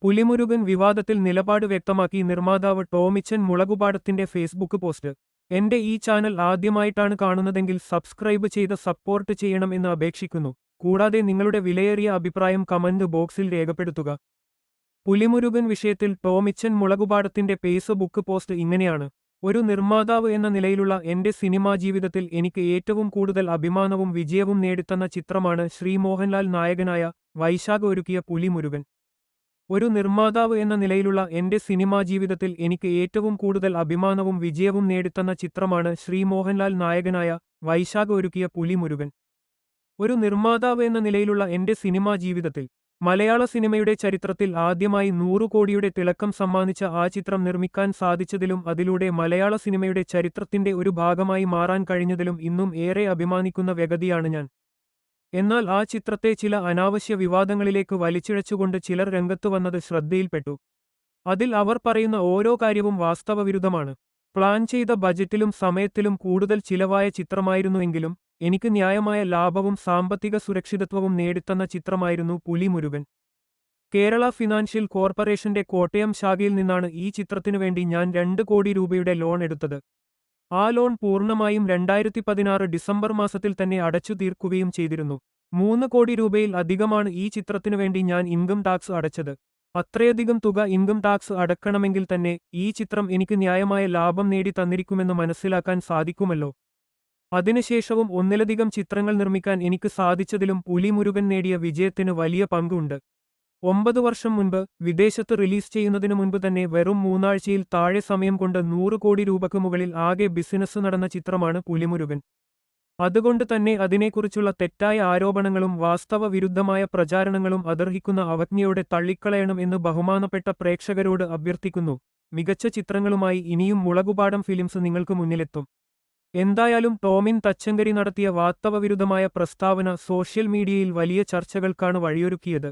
പുലിമുരുകൻ വിവാദത്തിൽ നിലപാട് വ്യക്തമാക്കി നിർമ്മാതാവ് ടോമിച്ചൻ മുളകുപാടത്തിന്റെ ഫേസ്ബുക്ക് പോസ്റ്റ്. എന്റെ ഈ ചാനൽ ആദ്യമായിട്ടാണ് കാണുന്നതെങ്കിൽ സബ്സ്ക്രൈബ് ചെയ്ത് സപ്പോർട്ട് ചെയ്യണം എന്ന് അപേക്ഷിക്കുന്നു. കൂടാതെ നിങ്ങളുടെ വിലയേറിയ അഭിപ്രായം കമന്റ് ബോക്സിൽ രേഖപ്പെടുത്തുക. പുലിമുരുകൻ വിഷയത്തിൽ ടോമിച്ചൻ മുളകുപാടത്തിന്റെ ഫേസ്ബുക്ക് പോസ്റ്റ് ഇങ്ങനെയാണ്. ഒരു നിർമ്മാതാവ് എന്ന നിലയിലുള്ള എന്റെ സിനിമാ ജീവിതത്തിൽ എനിക്ക് ഏറ്റവും കൂടുതൽ അഭിമാനവും വിജയവും നേടിത്തന്ന ചിത്രമാണ് ശ്രീ മോഹൻലാൽ നായകനായ വൈശാഖ് ഒരുക്കിയ പുലിമുരുകൻ. ഒരു നിർമ്മാതാവ് എന്ന നിലയിലുള്ള എന്റെ സിനിമാ ജീവിതത്തിൽ എനിക്ക് ഏറ്റവും കൂടുതൽ അഭിമാനവും വിജയവും നേടിത്തന്ന ചിത്രമാണ് ശ്രീ മോഹൻലാൽ നായകനായ വൈശാഖ് ഒരുക്കിയ പുലിമുരുകൻ. ഒരു നിർമ്മാതാവ് എന്ന നിലയിലുള്ള എന്റെ സിനിമാ ജീവിതത്തിൽ മലയാള സിനിമയുടെ ചരിത്രത്തിൽ ആദ്യമായി 100 കോടിയുടെ തിളക്കം സമ്മാനിച്ച ആ ചിത്രം നിർമ്മിക്കാൻ സാധിച്ചതിലും അതിലൂടെ മലയാള സിനിമയുടെ ചരിത്രത്തിന്റെ ഒരു ഭാഗമായി മാറാൻ കഴിഞ്ഞതിലും ഇന്നും ഏറെ അഭിമാനിക്കുന്ന വ്യക്തിയാണ് ഞാൻ. എന്നാൽ ആ ചിത്രത്തെ ചില അനാവശ്യ വിവാദങ്ങളിലേക്ക് വലിച്ചിഴച്ചുകൊണ്ട് ചിലർ രംഗത്തു വന്നത് ശ്രദ്ധയിൽപ്പെട്ടു. അതിൽ അവർ പറയുന്ന ഓരോ കാര്യവും വാസ്തവവിരുദ്ധമാണ്. പ്ലാൻ ചെയ്ത ബജറ്റിലും സമയത്തിലും കൂടുതൽ ചിലവായ ചിത്രമായിരുന്നുവെങ്കിലും എനിക്ക് ന്യായമായ ലാഭവും സാമ്പത്തിക സുരക്ഷിതത്വവും നേടിത്തന്ന ചിത്രമായിരുന്നു പുലിമുരുകൻ. കേരള ഫിനാൻഷ്യൽ കോർപ്പറേഷന്റെ കോട്ടയം ശാഖയിൽ നിന്നാണ് ഈ ചിത്രത്തിനു വേണ്ടി ഞാൻ 2 കോടി രൂപയുടെ ലോൺ എടുത്തത്. ആ ലോൺ പൂർണ്ണമായും 2016 ഡിസംബർ മാസത്തിൽ തന്നെ അടച്ചു തീർക്കുകയും ചെയ്തിരുന്നു. 3 കോടി രൂപയിൽ അധികമാണ് ഈ ചിത്രത്തിനു വേണ്ടി ഞാൻ ഇൻകം ടാക്സ് അടച്ചത്. അത്രയധികം തുക ഇൻകം ടാക്സ് അടക്കണമെങ്കിൽ തന്നെ ഈ ചിത്രം എനിക്ക് ന്യായമായ ലാഭം നേടി തന്നിരിക്കുമെന്ന് മനസ്സിലാക്കാൻ സാധിക്കുമല്ലോ. അതിനുശേഷവും ഒന്നിലധികം ചിത്രങ്ങൾ നിർമ്മിക്കാൻ എനിക്ക് സാധിച്ചതിലും പുലിമുരുകൻ നേടിയ വിജയത്തിന് വലിയ പങ്കുണ്ട്. 9 വർഷം മുൻപ് വിദേശത്ത് റിലീസ് ചെയ്യുന്നതിനു മുൻപ് തന്നെ വെറും 3 ആഴ്ചയിൽ താഴെ സമയം കൊണ്ട് 100 കോടി രൂപയ്ക്ക് മുകളിൽ ആകെ ബിസിനസ് നടന്ന ചിത്രമാണ് പുലിമുരുകൻ. അതുകൊണ്ട് തന്നെ അതിനെക്കുറിച്ചുള്ള തെറ്റായ ആരോപണങ്ങളും വാസ്തവ വിരുദ്ധമായ പ്രചാരണങ്ങളും അർഹിക്കുന്ന അവജ്ഞയോടെ തള്ളിക്കളയണം എന്ന് ബഹുമാനപ്പെട്ട പ്രേക്ഷകരോട് അഭ്യർത്ഥിക്കുന്നു. മികച്ച ചിത്രങ്ങളുമായി ഇനിയും മുളകുപാടം ഫിലിംസ് നിങ്ങൾക്ക് മുന്നിലെത്തും. എന്തായാലും ടോമിൻ തച്ചങ്കരി നടത്തിയ വാസ്തവവിരുദ്ധമായ പ്രസ്താവന സോഷ്യൽ മീഡിയയിൽ വലിയ ചർച്ചകൾക്കാണ് വഴിയൊരുക്കിയത്.